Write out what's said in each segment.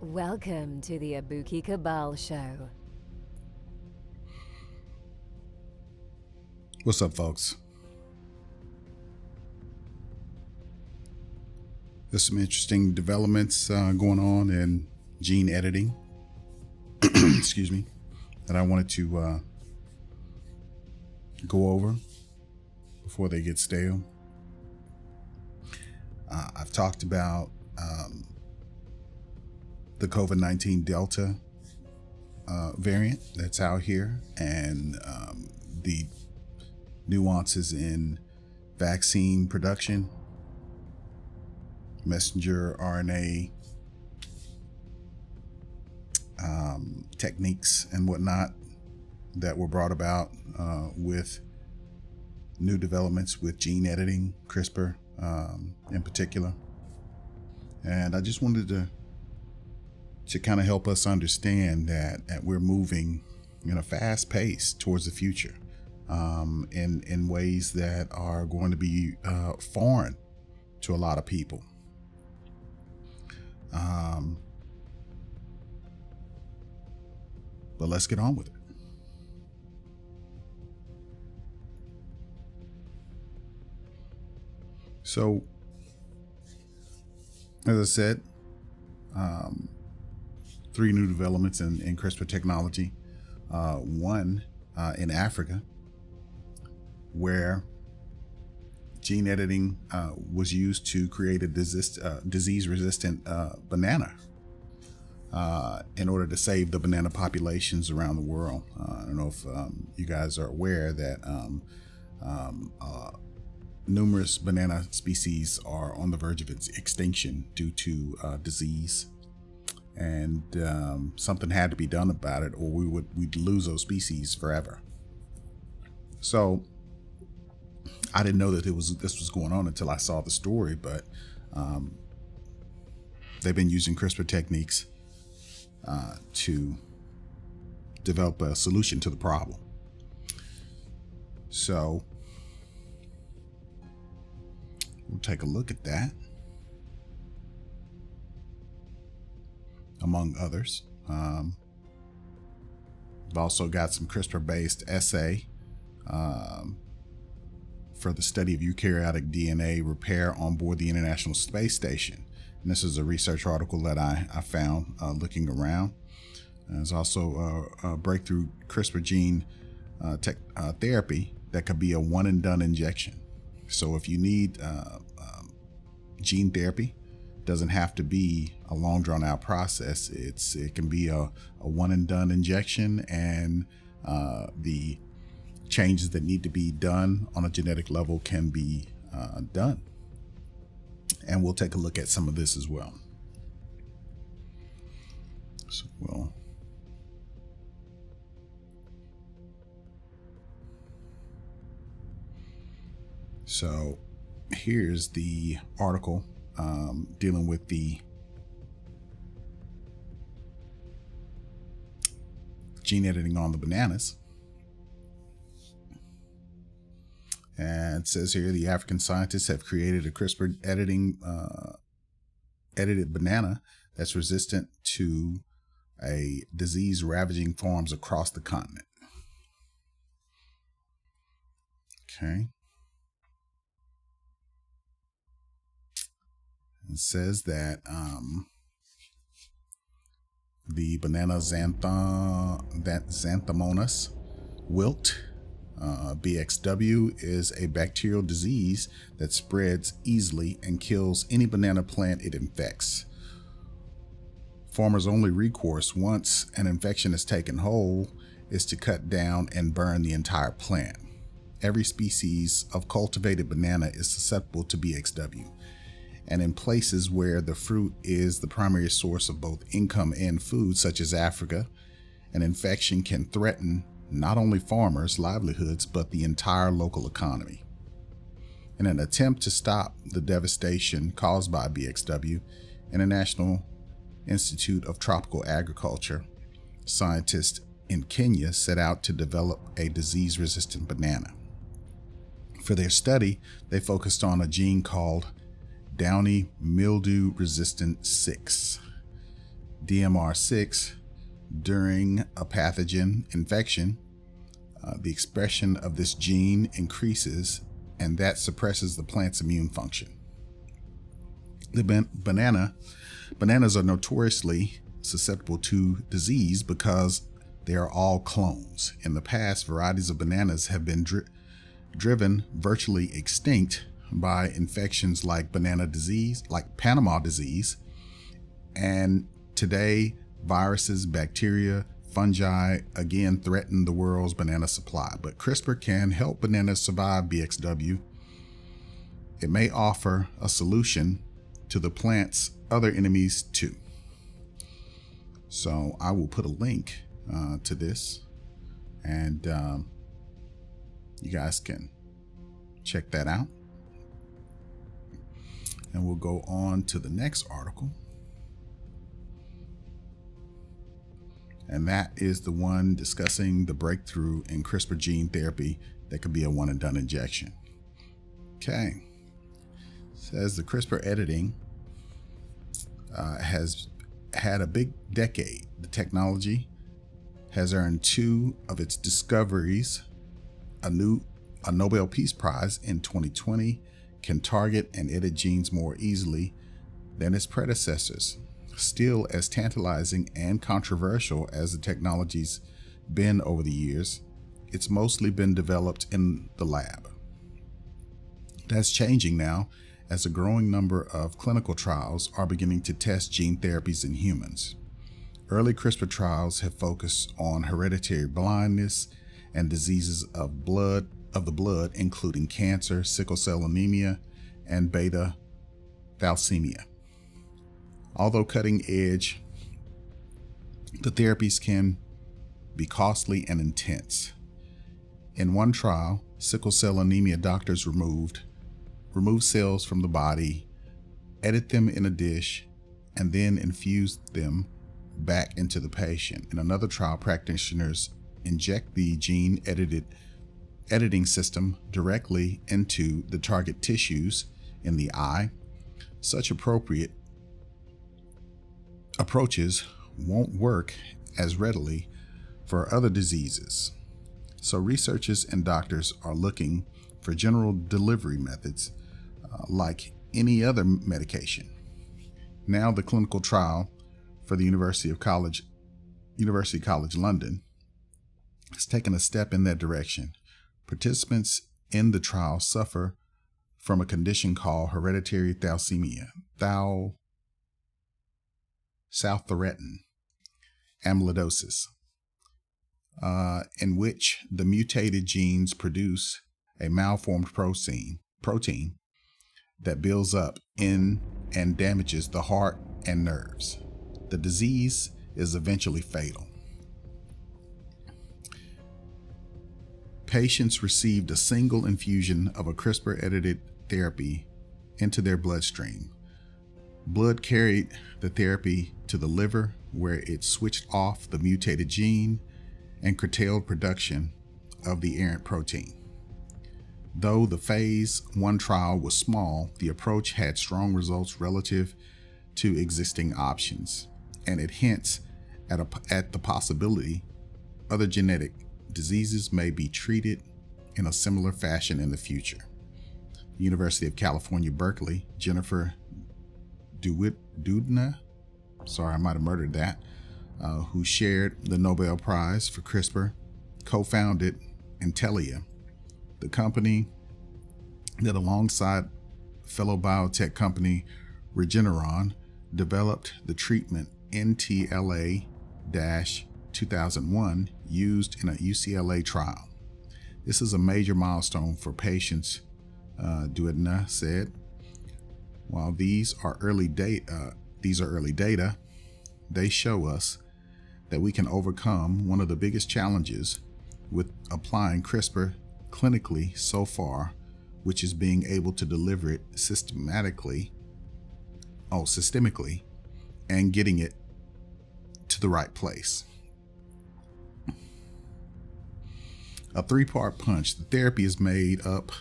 Welcome to the Abuki Cabal Show. What's up, folks? There's some interesting developments going on in gene editing, excuse me, that I wanted to go over before they get stale. I've talked about the COVID-19 Delta variant that's out here, and the nuances in vaccine production, messenger RNA techniques and whatnot that were brought about with new developments with gene editing, CRISPR in particular. And I just wanted to kind of help us understand that we're moving in a fast pace towards the future in ways that are going to be foreign to a lot of people. But let's get on with it. So, as I said, 3 new developments in CRISPR technology. One in Africa, where gene editing was used to create a disease-resistant banana in order to save the banana populations around the world. I don't know if you guys are aware that numerous banana species are on the verge of extinction due to disease, and something had to be done about it, or we'd lose those species forever. So I didn't know that this was going on until I saw the story, but they've been using CRISPR techniques to develop a solution to the problem. So we'll take a look at that, among others. We've also got some CRISPR-based assay for the study of eukaryotic DNA repair on board the International Space Station. And this is a research article that I found looking around. There's also a breakthrough CRISPR gene therapy that could be a one-and-done injection. So if you need gene therapy, it doesn't have to be a long drawn-out process. It can be a one-and-done injection, and the changes that need to be done on a genetic level can be done. And we'll take a look at some of this as well. So here's the article dealing with the gene editing on the bananas. And it says here, the African scientists have created a CRISPR edited banana that's resistant to a disease ravaging farms across the continent. Okay. It says that the banana Xanthomonas wilt, BXW, is a bacterial disease that spreads easily and kills any banana plant it infects. Farmers' only recourse once an infection is taken hold is to cut down and burn the entire plant. Every species of cultivated banana is susceptible to BXW. And in places where the fruit is the primary source of both income and food, such as Africa, an infection can threaten not only farmers' livelihoods, but the entire local economy. In an attempt to stop the devastation caused by BXW, International Institute of Tropical Agriculture scientists in Kenya set out to develop a disease-resistant banana. For their study, they focused on a gene called downy mildew resistant 6, DMR6. During a pathogen infection, the expression of this gene increases, and that suppresses the plant's immune function. Bananas are notoriously susceptible to disease because they are all clones. In the past, varieties of bananas have been driven virtually extinct by infections like banana disease, like Panama disease, and today viruses, bacteria, fungi again threaten the world's banana supply. But CRISPR can help bananas survive BXW. It may offer a solution to the plant's other enemies too. So I will put a link to this, and you guys can check that out. And we'll go on to the next article. And that is the one discussing the breakthrough in CRISPR gene therapy that could be a one and done injection. Okay. It says the CRISPR editing has had a big decade. The technology has earned 2 of its discoveries a Nobel Peace Prize in 2020, can target and edit genes more easily than its predecessors. Still, as tantalizing and controversial as the technology's been over the years, it's mostly been developed in the lab. That's changing now, as a growing number of clinical trials are beginning to test gene therapies in humans. Early CRISPR trials have focused on hereditary blindness and diseases of the blood, including cancer, sickle cell anemia, and beta thalassemia. Although cutting edge, the therapies can be costly and intense. In one trial, sickle cell anemia doctors remove cells from the body, edit them in a dish, and then infuse them back into the patient. In another trial, practitioners inject the gene editing system directly into the target tissues in the eye. Such approaches won't work as readily for other diseases. So researchers and doctors are looking for general delivery methods like any other medication. Now the clinical trial for the University College London has taken a step in that direction. Participants in the trial suffer from a condition called hereditary thalassemia, Southerton amyloidosis, in which the mutated genes produce a malformed protein that builds up in and damages the heart and nerves. The disease is eventually fatal. Patients received a single infusion of a CRISPR-edited therapy into their bloodstream. Blood carried the therapy to the liver, where it switched off the mutated gene and curtailed production of the errant protein. Though the phase 1 trial was small, the approach had strong results relative to existing options, and it hints at the possibility other genetic diseases may be treated in a similar fashion in the future. The University of California, Berkeley, Jennifer Doudna, sorry, I might have murdered that, who shared the Nobel Prize for CRISPR, co-founded Intellia, the company that alongside fellow biotech company Regeneron developed the treatment NTLA-2001 used in a UCLA trial. This is a major milestone for patients, Doudna said. While these are early data, they show us that we can overcome one of the biggest challenges with applying CRISPR clinically so far, which is being able to deliver it systemically, and getting it to the right place. A 3-part punch. The therapy is made up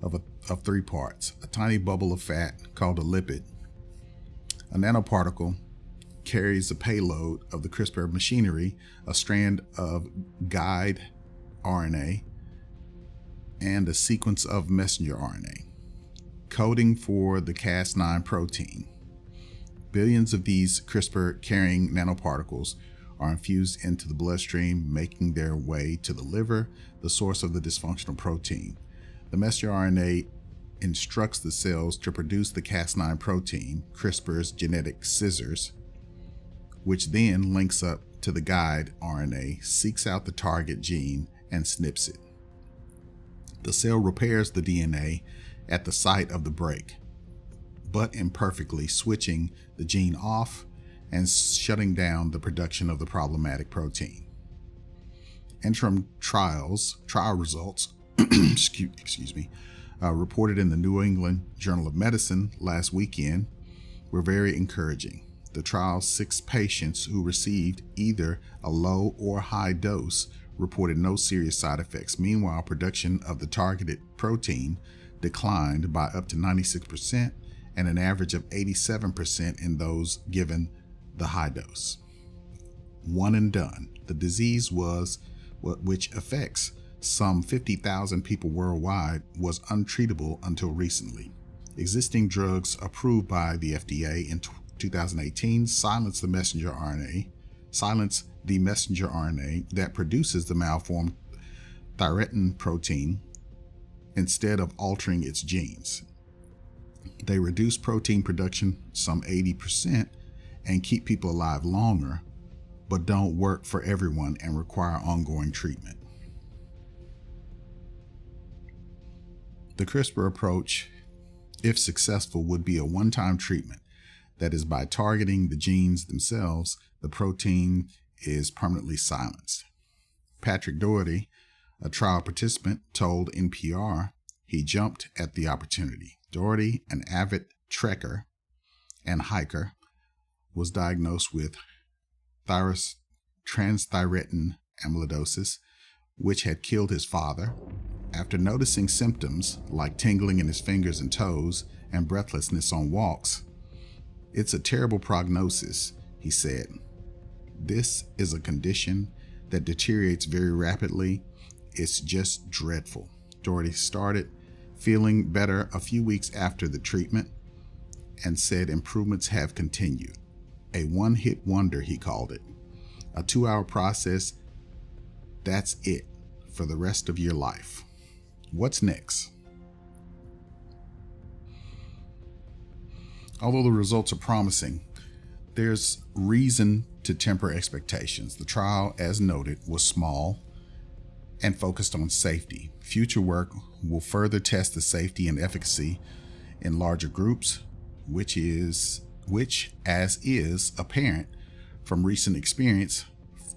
of three parts: a tiny bubble of fat called a lipid. A nanoparticle carries a payload of the CRISPR machinery, a strand of guide RNA, and a sequence of messenger RNA, coding for the CAS-9 protein. Billions of these CRISPR-carrying nanoparticles are infused into the bloodstream, making their way to the liver, the source of the dysfunctional protein. The messenger RNA instructs the cells to produce the Cas9 protein, CRISPR's genetic scissors, which then links up to the guide RNA, seeks out the target gene, and snips it. The cell repairs the DNA at the site of the break, but imperfectly, switching the gene off and shutting down the production of the problematic protein. Interim trial results reported in the New England Journal of Medicine last weekend were very encouraging. The trial's 6 patients who received either a low or high dose reported no serious side effects. Meanwhile, production of the targeted protein declined by up to 96% and an average of 87% in those given the high dose. One and done. The disease which affects some 50,000 people worldwide was untreatable until recently. Existing drugs approved by the FDA in 2018 silence the messenger RNA that produces the malformed thyretin protein instead of altering its genes. They reduce protein production some 80% and keep people alive longer, but don't work for everyone and require ongoing treatment. The CRISPR approach, if successful, would be a one-time treatment. That is, by targeting the genes themselves, the protein is permanently silenced. Patrick Doherty, a trial participant, told NPR he jumped at the opportunity. Doherty, an avid trekker and hiker, was diagnosed with transthyretin amyloidosis, which had killed his father. After noticing symptoms like tingling in his fingers and toes and breathlessness on walks, "It's a terrible prognosis," he said. "This is a condition that deteriorates very rapidly. It's just dreadful." Doherty started feeling better a few weeks after the treatment and said improvements have continued. A one-hit wonder, he called it. A 2-hour process, that's it for the rest of your life. What's next? Although the results are promising, there's reason to temper expectations. The trial, as noted, was small and focused on safety. Future work will further test the safety and efficacy in larger groups, which, as is apparent from recent experience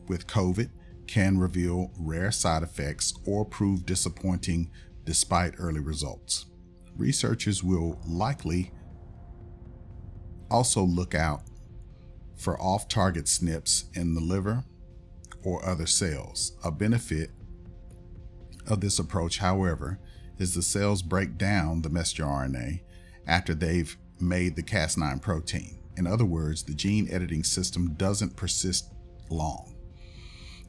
with COVID, can reveal rare side effects or prove disappointing despite early results. Researchers will likely also look out for off-target SNPs in the liver or other cells. A benefit of this approach, however, is the cells break down the messenger RNA after they've made the Cas9 protein. In other words, the gene editing system doesn't persist long.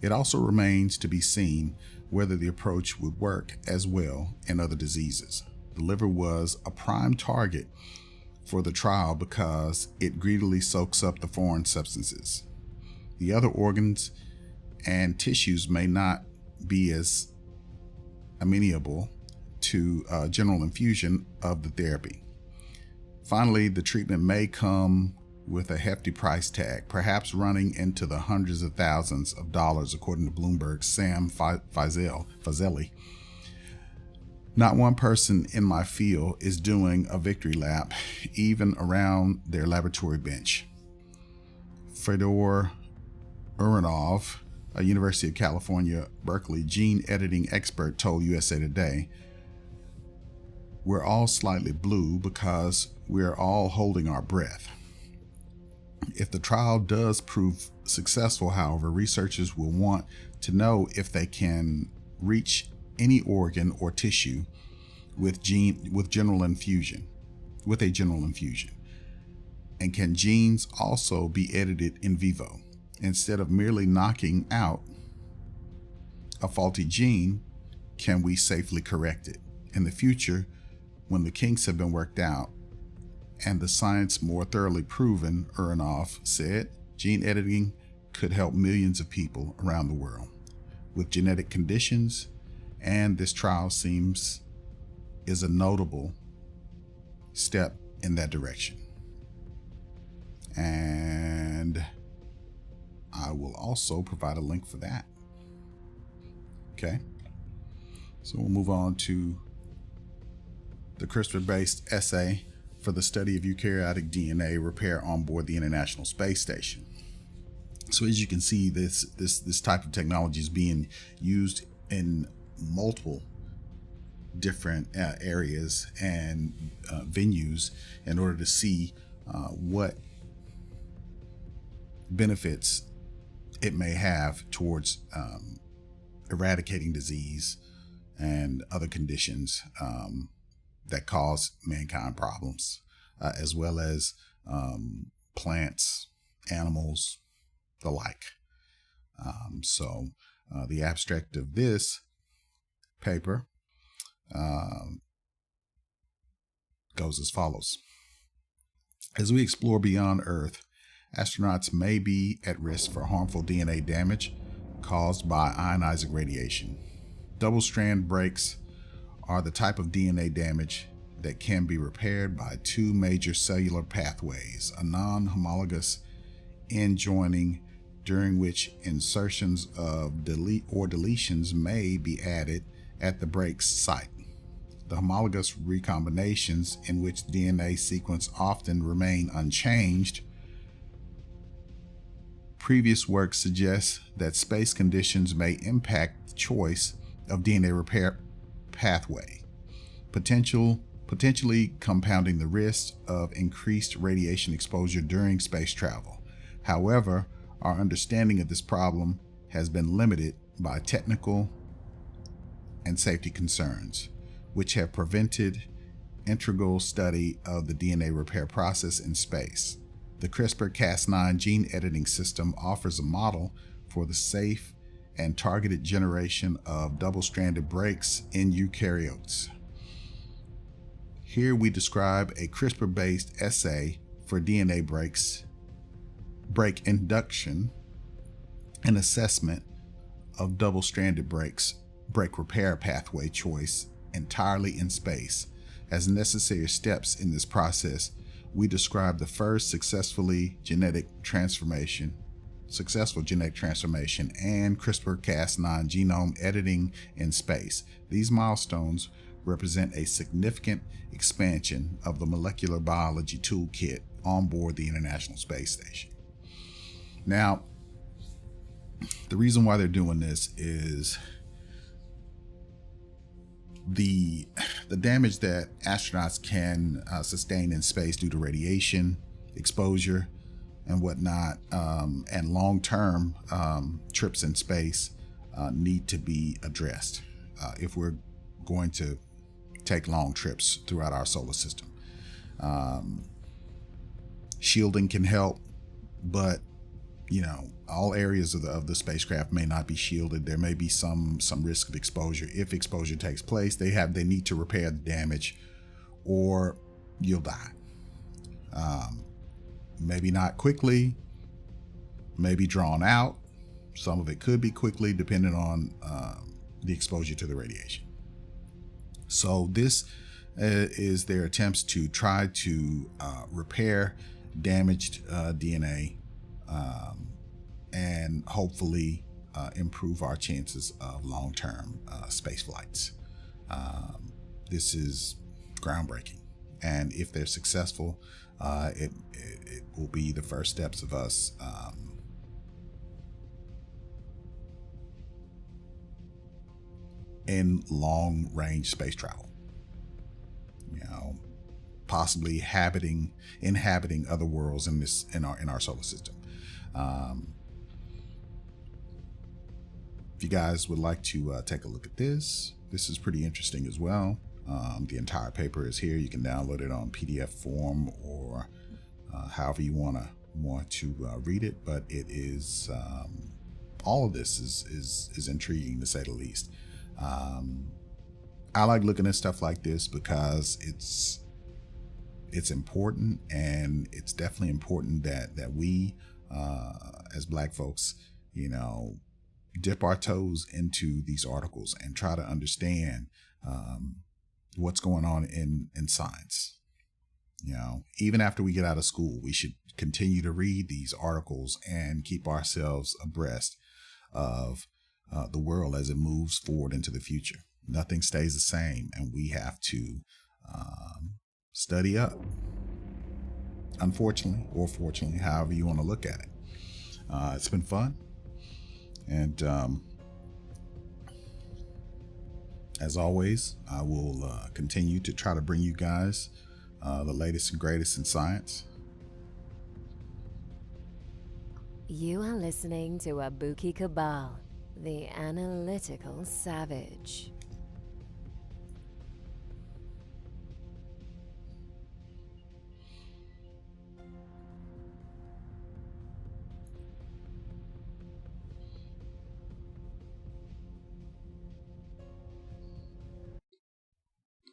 It also remains to be seen whether the approach would work as well in other diseases. The liver was a prime target for the trial because it greedily soaks up the foreign substances. The other organs and tissues may not be as amenable to general infusion of the therapy. Finally, the treatment may come with a hefty price tag, perhaps running into the hundreds of thousands of dollars, according to Bloomberg's Sam Fazeli. Not one person in my field is doing a victory lap, even around their laboratory bench. Fedor Uranov, a University of California, Berkeley gene editing expert, told USA Today, "We're all slightly blue because we're all holding our breath." If the trial does prove successful, however, researchers will want to know if they can reach any organ or tissue with general infusion, with a general infusion? And can genes also be edited in vivo? Instead of merely knocking out a faulty gene, can we safely correct it? In the future, when the kinks have been worked out and the science more thoroughly proven, Uranoff said, gene editing could help millions of people around the world with genetic conditions, and this trial is a notable step in that direction. And I will also provide a link for that. Okay, so we'll move on to the CRISPR-based assay for the study of eukaryotic DNA repair on board the International Space Station. So as you can see, this type of technology is being used in multiple different areas and venues in order to see what benefits it may have towards eradicating disease and other conditions that cause mankind problems, as well as plants, animals, the like. So the abstract of this paper goes as follows. As we explore beyond Earth, astronauts may be at risk for harmful DNA damage caused by ionizing radiation. Double-strand breaks are the type of DNA damage that can be repaired by two major cellular pathways: a non-homologous end joining, during which insertions of deletions may be added at the break's site. The homologous recombinations, in which DNA sequence often remain unchanged. Previous work suggests that space conditions may impact the choice of DNA repair pathway, potentially compounding the risk of increased radiation exposure during space travel. However, our understanding of this problem has been limited by technical and safety concerns, which have prevented integral study of the DNA repair process in space. The CRISPR Cas9 gene editing system offers a model for the safe and targeted generation of double-stranded breaks in eukaryotes. Here we describe a CRISPR-based assay for DNA break induction and assessment of double-stranded break repair pathway choice entirely in space. As necessary steps in this process, we describe the first successful genetic transformation and CRISPR-Cas9 genome editing in space. These milestones represent a significant expansion of the molecular biology toolkit on board the International Space Station. Now, the reason why they're doing this is the damage that astronauts can sustain in space due to radiation exposure and whatnot, and long-term trips in space need to be addressed if we're going to take long trips throughout our solar system. Shielding can help, but all areas of the spacecraft may not be shielded. There may be some risk of exposure. If exposure takes place, they need to repair the damage, or you'll die. Maybe not quickly, maybe drawn out. Some of it could be quickly, depending on the exposure to the radiation. So this is their attempts to try to repair damaged DNA and hopefully improve our chances of long-term space flights. This is groundbreaking, and if they're successful, it will be the first steps of us in long-range space travel. Possibly inhabiting other worlds in our solar system. If you guys would like to take a look at this is pretty interesting as well. The entire paper is here. You can download it on PDF form or however you want to read it. But it is all of this is intriguing, to say the least. I like looking at stuff like this because it's important, and it's definitely important that we as Black folks, dip our toes into these articles and try to understand what's going on in science. Even after we get out of school, we should continue to read these articles and keep ourselves abreast of the world as it moves forward into the future. Nothing stays the same, and we have to study up, unfortunately, or fortunately, however you want to look at it. It's been fun, and as always, I will continue to try to bring you guys the latest and greatest in science. You are listening to Abuki Cabal, the analytical savage.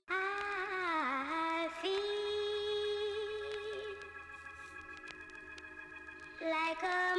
I feel like a